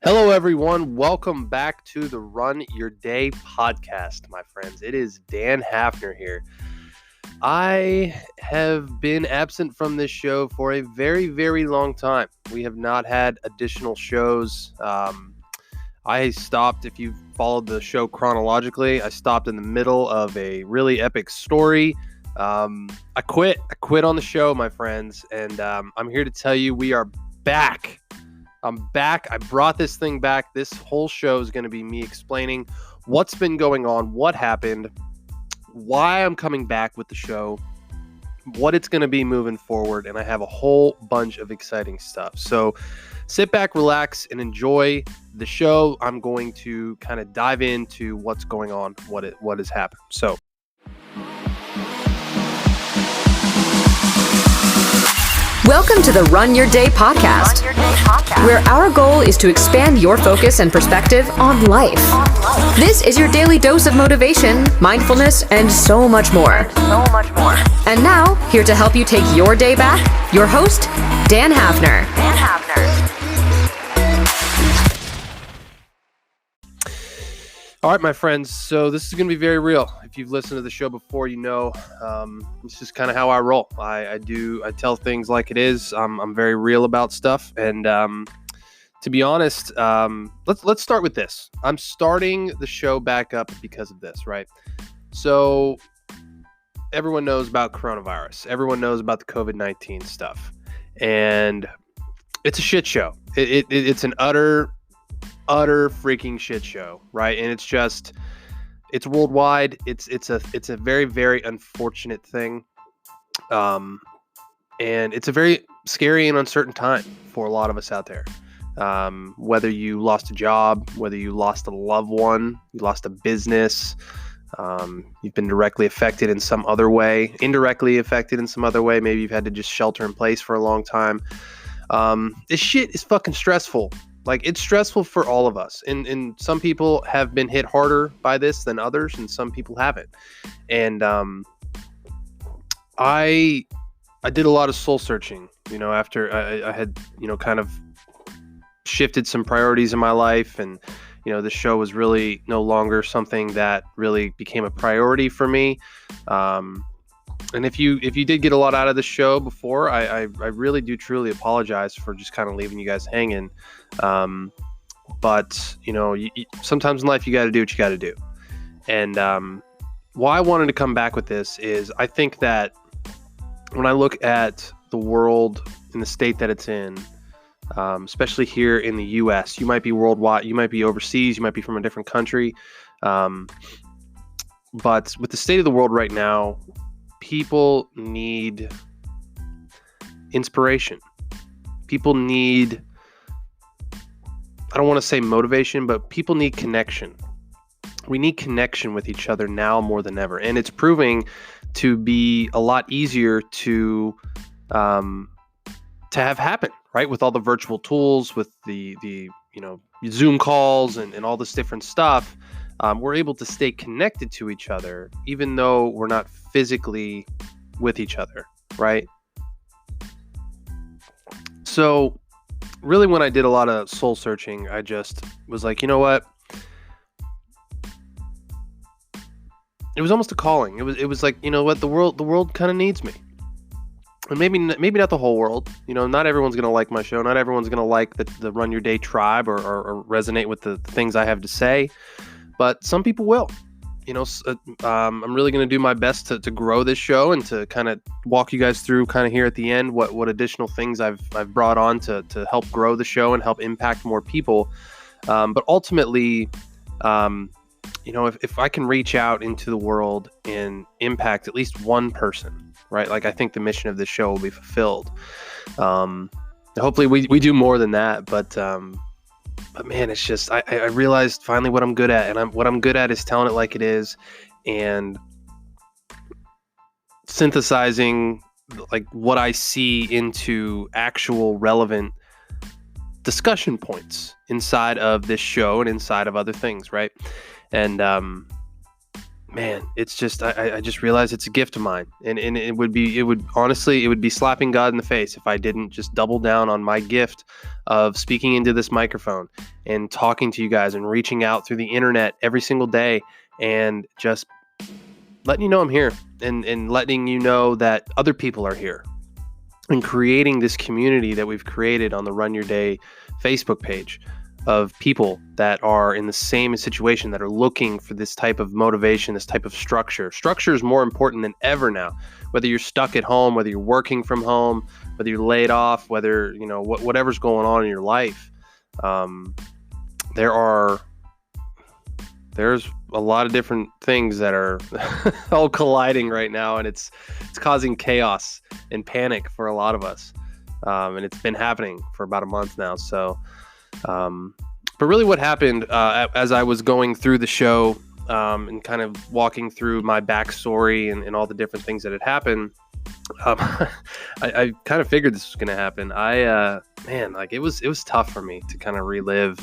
Hello, everyone. Welcome back to the Run Your Day podcast, my friends. It is Dan Hafner here. I have been absent from this show for a very, very long time. We have not had additional shows. I stopped, if you followed the show chronologically, I stopped in the middle of a really epic story. I quit on the show, my friends, and I'm here to tell you we are back. I'm back. I brought this thing back. This whole show is going to be me explaining what's been going on, what happened, why I'm coming back with the show, what it's going to be moving forward, and I have a whole bunch of exciting stuff. So sit back, relax, and enjoy the show. I'm going to kind of dive into what's going on, what has happened. So welcome to the Run Your Day podcast, where our goal is to expand your focus and perspective on life. This is your daily dose of motivation, mindfulness, and so much more. And now, here to help you take your day back, your host, Dan Hafner. all right, my friends, so this is going to be very real. If you've listened to the show before, you know it's just kind of how I roll. I tell things like it is. I'm very real about stuff. And to be honest, let's start with this. I'm starting the show back up because of this, right? So everyone knows about coronavirus. Everyone knows about the COVID-19 stuff. And it's a shit show. It's an utter freaking shit show, right? And it's worldwide. It's a very, very unfortunate thing. And it's a very scary and uncertain time for a lot of us out there. Whether you lost a job, whether you lost a loved one, you lost a business, you've been directly affected in some other way, indirectly affected in some other way. Maybe you've had to just shelter in place for a long time. This shit is fucking stressful. Like, it's stressful for all of us. And some people have been hit harder by this than others, and some people haven't. And I did a lot of soul searching, after I had, kind of shifted some priorities in my life. And, the show was really no longer something that really became a priority for me. And if you did get a lot out of the show before, I really do truly apologize for just kind of leaving you guys hanging. But sometimes in life you got to do what you got to do. And why I wanted to come back with this is I think that when I look at the world in the state that it's in, especially here in the U.S., you might be worldwide, you might be overseas, you might be from a different country. But with the state of the world right now, people need inspiration. People need, I don't want to say motivation, but people need connection. We need connection with each other now more than ever. And it's proving to be a lot easier to have happen, right? With all the virtual tools, with the Zoom calls and all this different stuff. We're able to stay connected to each other, even though we're not physically with each other, right? So really, when I did a lot of soul searching, I just was like, you know what? It was almost a calling. It was like, you know what? The world kind of needs me. And maybe not the whole world. Not everyone's going to like my show. Not everyone's going to like the Run Your Day tribe or resonate with the things I have to say. But some people will. I'm really going to do my best to grow this show and to kind of walk you guys through kind of here at the end what additional things I've brought on to help grow the show and help impact more people. But ultimately, if I can reach out into the world and impact at least one person, right? Like, I think the mission of this show will be fulfilled. Hopefully we do more than that, but man, it's just, I realized finally what I'm good at, and what I'm good at is telling it like it is and synthesizing like what I see into actual relevant discussion points inside of this show and inside of other things, right? And man, it's just, I just realized it's a gift of mine. And it would be slapping God in the face if I didn't just double down on my gift of speaking into this microphone and talking to you guys and reaching out through the internet every single day and just letting you know I'm here and letting you know that other people are here and creating this community that we've created on the Run Your Day Facebook page of people that are in the same situation, that are looking for this type of motivation, this type of structure. Structure is more important than ever now, whether you're stuck at home, whether you're working from home, whether you're laid off, whether, whatever's going on in your life. There's a lot of different things that are all colliding right now, and it's causing chaos and panic for a lot of us. And it's been happening for about a month now. So, but really what happened as I was going through the show and kind of walking through my backstory and all the different things that had happened, I kind of figured this was going to happen. It was tough for me to kind of relive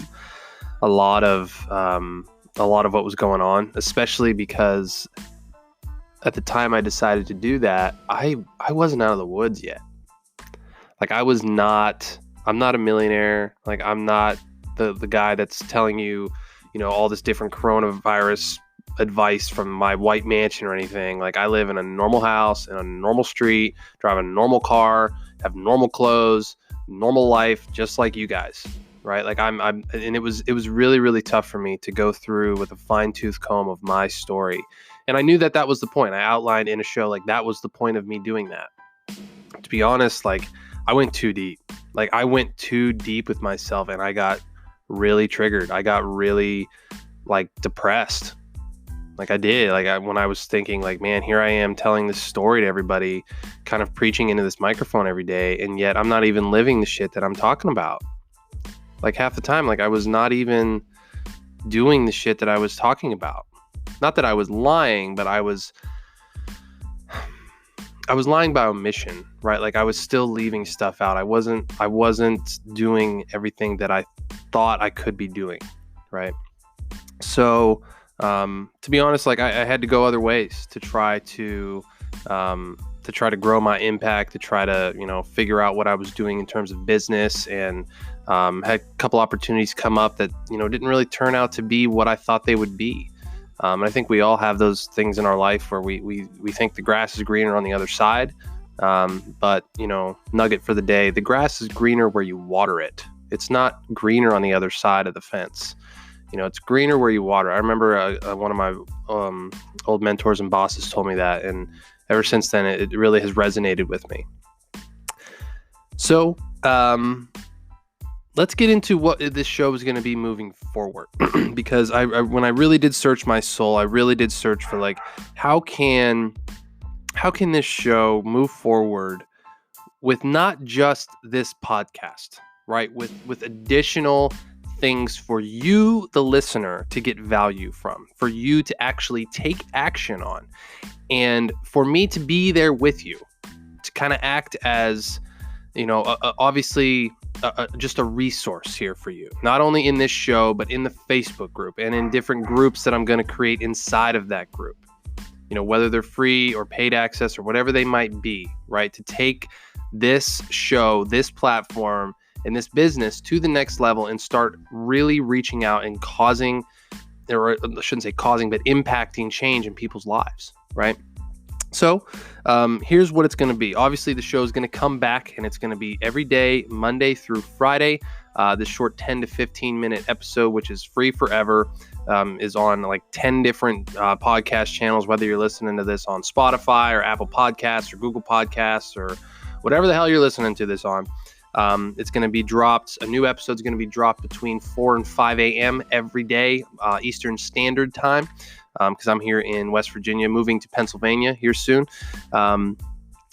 a lot of what was going on, especially because at the time I decided to do that, I wasn't out of the woods yet. Like I'm not a millionaire. Like I'm not the guy that's telling you, all this different coronavirus advice from my white mansion or anything. Like I live in a normal house, in a normal street, drive a normal car, have normal clothes, normal life, just like you guys. Right. Like and it was really, really tough for me to go through with a fine tooth comb of my story. And I knew that was the point. I outlined in a show, like that was the point of me doing that. To be honest, like I went too deep. Like I went too deep with myself and I got really triggered. I got really like depressed. Like I did. When I was thinking like, man, here I am telling this story to everybody, kind of preaching into this microphone every day. And yet I'm not even living the shit that I'm talking about. Like half the time, like I was not even doing the shit that I was talking about. Not that I was lying, but I was lying by omission, right? Like I was still leaving stuff out. I wasn't doing everything that I thought I could be doing, right? So, to be honest, like I had to go other ways to try to grow my impact, to try to, figure out what I was doing in terms of business, and had a couple opportunities come up that, didn't really turn out to be what I thought they would be. And I think we all have those things in our life where we think the grass is greener on the other side. But, nugget for the day, the grass is greener where you water it. It's not greener on the other side of the fence. It's greener where you water. I remember one of my old mentors and bosses told me that. And ever since then, it really has resonated with me. So let's get into what this show is going to be moving forward. Because when I really did search my soul, I really did search for like, how can this show move forward with not just this podcast, right? With additional things for you, the listener, to get value from, for you to actually take action on, and for me to be there with you, to kind of act as, obviously just a resource here for you, not only in this show, but in the Facebook group and in different groups that I'm going to create inside of that group, whether they're free or paid access or whatever they might be, right? To take this show, this platform, and this business to the next level and start really reaching out and causing, or I shouldn't say causing, but impacting change in people's lives, right? So here's what it's going to be. Obviously, the show is going to come back, and it's going to be every day, Monday through Friday. This short 10 to 15 minute episode, which is free forever, is on like 10 different podcast channels, whether you're listening to this on Spotify or Apple Podcasts or Google Podcasts or whatever the hell you're listening to this on. It's going to be dropped. A new episode is going to be dropped between 4 and 5 a.m. every day, Eastern Standard Time, because I'm here in West Virginia, moving to Pennsylvania here soon.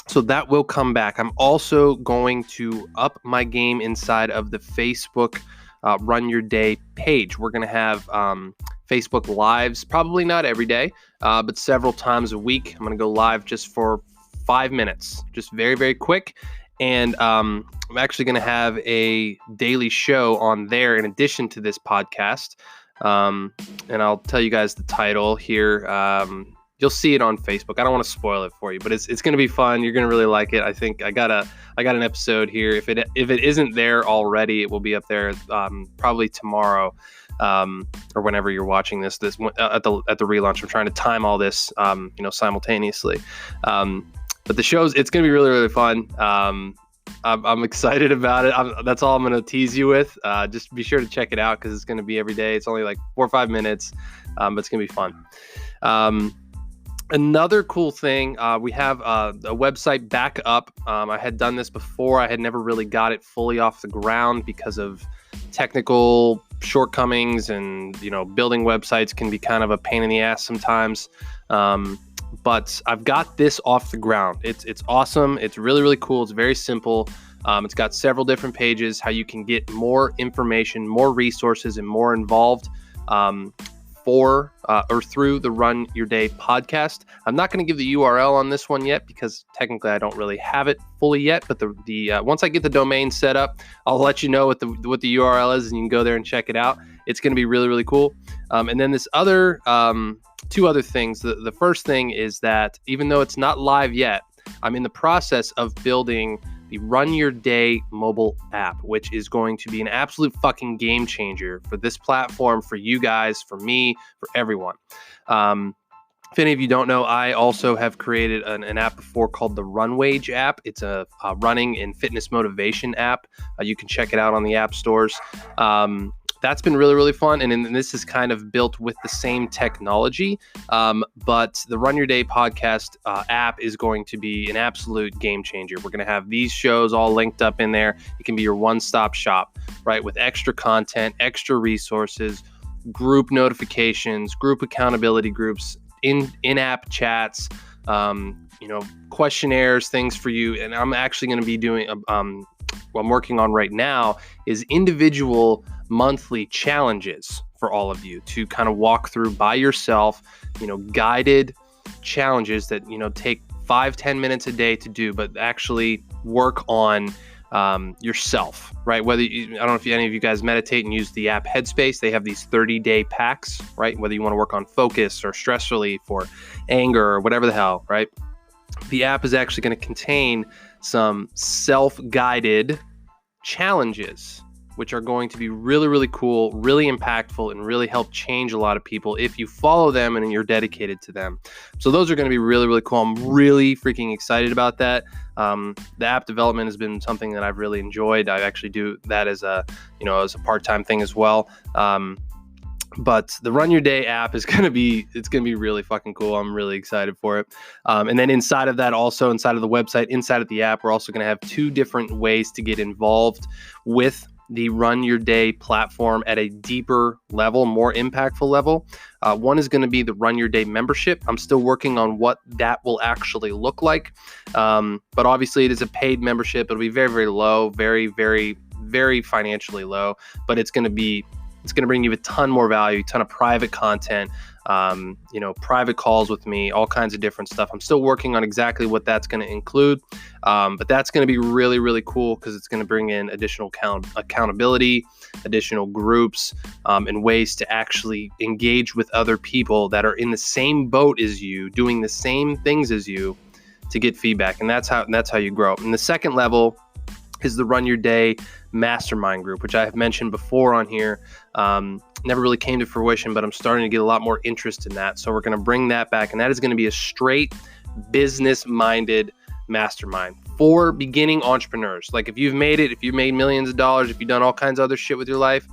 So that will come back. I'm also going to up my game inside of the Facebook Run Your Day page. We're going to have Facebook Lives, probably not every day, but several times a week. I'm going to go live just for 5 minutes, just very, very quick. And I'm actually going to have a daily show on there in addition to this podcast. And I'll tell you guys the title here. You'll see it on Facebook. I don't want to spoil it for you, but it's going to be fun. You're going to really like it. I think I got an episode here. If it isn't there already, it will be up there probably tomorrow, or whenever you're watching this at the relaunch. I'm trying to time all this simultaneously. But the it's going to be really, really fun. I'm excited about it. That's all I'm going to tease you with. Just be sure to check it out because it's going to be every day. It's only like 4 or 5 minutes, but it's going to be fun. Another cool thing, we have a website back up. I had done this before. I had never really got it fully off the ground because of technical shortcomings, and building websites can be kind of a pain in the ass sometimes. But I've got this off the ground. It's awesome. It's really, really cool. It's very simple. It's got several different pages, how you can get more information, more resources, and more involved for or through the Run Your Day podcast. I'm not going to give the URL on this one yet because technically I don't really have it fully yet. But the once I get the domain set up, I'll let you know what the URL is, and you can go there and check it out. It's going to be really, really cool. And then this other two other things. The first thing is that even though it's not live yet, I'm in the process of building the Run Your Day mobile app, which is going to be an absolute fucking game changer for this platform, for you guys, for me, for everyone. If any of you don't know, I also have created an app before called the Runwage app. It's a running and fitness motivation app. You can check it out on the app stores. That's been really, really fun. And then this is kind of built with the same technology. But the Run Your Day podcast app is going to be an absolute game changer. We're going to have these shows all linked up in there. It can be your one-stop shop, right? With extra content, extra resources, group notifications, group accountability groups, in-app chats, questionnaires, things for you. And I'm actually going to be doing, what I'm working on right now is individual monthly challenges for all of you to kind of walk through by yourself, guided challenges that, take 5-10 minutes a day to do, but actually work on yourself, right? Whether I don't know if any of you guys meditate and use the app Headspace, they have these 30-day packs, right? Whether you want to work on focus or stress relief or anger or whatever the hell, right? The app is actually going to contain some self-guided challenges, which are going to be really, really cool, really impactful, and really help change a lot of people if you follow them and you're dedicated to them. So those are going to be really, really cool. I'm really freaking excited about that. The app development has been something that I've really enjoyed. I actually do that as a part-time thing as well. But the Run Your Day app is going to be really fucking cool. I'm really excited for it. And then inside of that, also inside of the website, inside of the app, we're also going to have 2 different ways to get involved with the Run Your Day platform at a deeper level, more impactful level. One is going to be the Run Your Day membership. I'm still working on what that will actually look like. But obviously it is a paid membership. It'll be very, very low, very, very, very financially low, but it's going to bring you a ton more value, a ton of private content, private calls with me, all kinds of different stuff. I'm still working on exactly what that's going to include, but that's going to be really, really cool because it's going to bring in additional accountability, additional groups, and ways to actually engage with other people that are in the same boat as you, doing the same things as you, to get feedback. And that's how you grow. And the second level is the Run Your Day mastermind group, which I have mentioned before on here. Never really came to fruition, but I'm starting to get a lot more interest in that. So we're going to bring that back, and that is going to be a straight business-minded mastermind for beginning entrepreneurs. Like if you've made it, if you've made millions of dollars, if you've done all kinds of other shit with your life,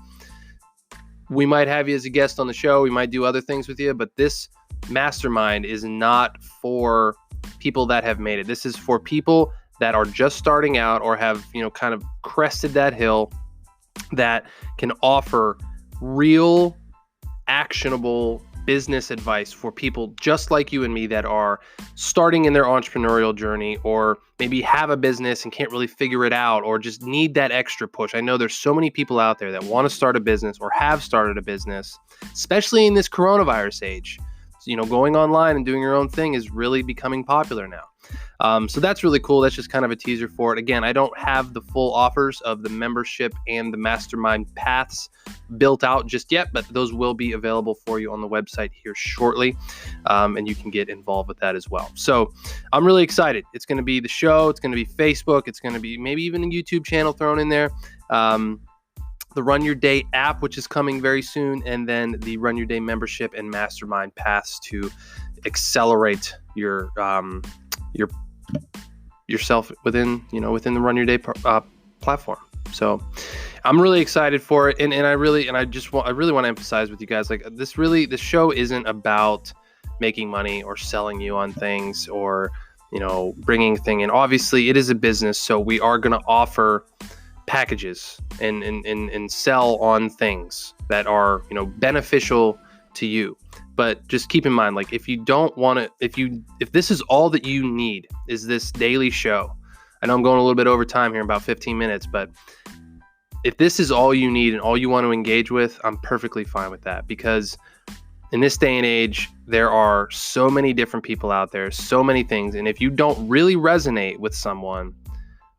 we might have you as a guest on the show. We might do other things with you, but this mastermind is not for people that have made it. This is for people that are just starting out or have, kind of crested that hill, that can offer real, actionable business advice for people just like you and me that are starting in their entrepreneurial journey, or maybe have a business and can't really figure it out, or just need that extra push. I know there's so many people out there that want to start a business or have started a business, especially in this coronavirus age. going online and doing your own thing is really becoming popular now. So that's really cool. That's just kind of a teaser for it. Again, I don't have the full offers of the membership and the mastermind paths built out just yet, but those will be available for you on the website here shortly. And you can get involved with that as well. So I'm really excited. It's going to be the show. It's going to be Facebook. It's going to be maybe even a YouTube channel thrown in there. The Run Your Day app, which is coming very soon, and then the Run Your Day membership and mastermind paths to accelerate yourself within the Run Your Day platform. So I'm really excited for it, and I really want to emphasize with you guys, like, this show isn't about making money or selling you on things or bringing a thing in. Obviously, it is a business, so we are going to offer packages and sell on things that are beneficial to you. But just keep in mind, like, if this is all that you need is this daily show, I know I'm going a little bit over time here, about 15 minutes, but if this is all you need and all you want to engage with, I'm perfectly fine with that, because in this day and age, there are so many different people out there, so many things, and if you don't really resonate with someone,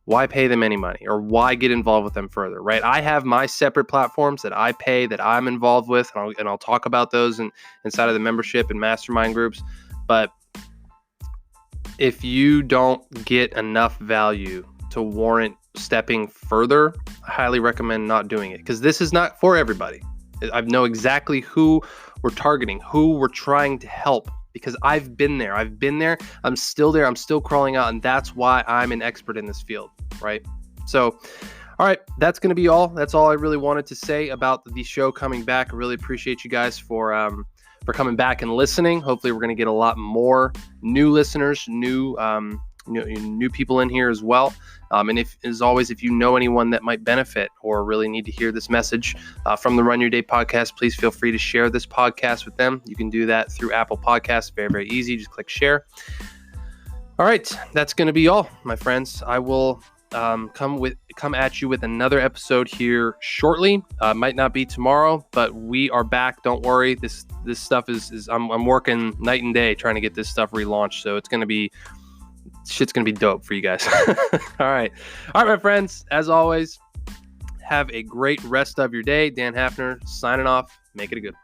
why pay them any money, or why get involved with them further, right? I have my separate platforms that I pay, that I'm involved with, and I'll talk about those inside of the membership and mastermind groups. But if you don't get enough value to warrant stepping further, I highly recommend not doing it, because this is not for everybody. I know exactly who we're targeting, who we're trying to help, because I've been there. I'm still there. I'm still crawling out. And that's why I'm an expert in this field, right? So, all right, that's going to be all. That's all I really wanted to say about the show coming back. I really appreciate you guys for coming back and listening. Hopefully we're going to get a lot more new listeners, new people in here as well. And as always, if you know anyone that might benefit or really need to hear this message from the Run Your Day podcast, please feel free to share this podcast with them. You can do that through Apple Podcasts. Very, very easy. Just click share. All right, that's going to be all, my friends. I will come at you with another episode here shortly. Might not be tomorrow, but we are back. Don't worry. This stuff is I'm working night and day trying to get this stuff relaunched. So shit's gonna be dope for you guys. All right, my friends. As always, have a great rest of your day. Dan Hafner signing off. Make it a good one.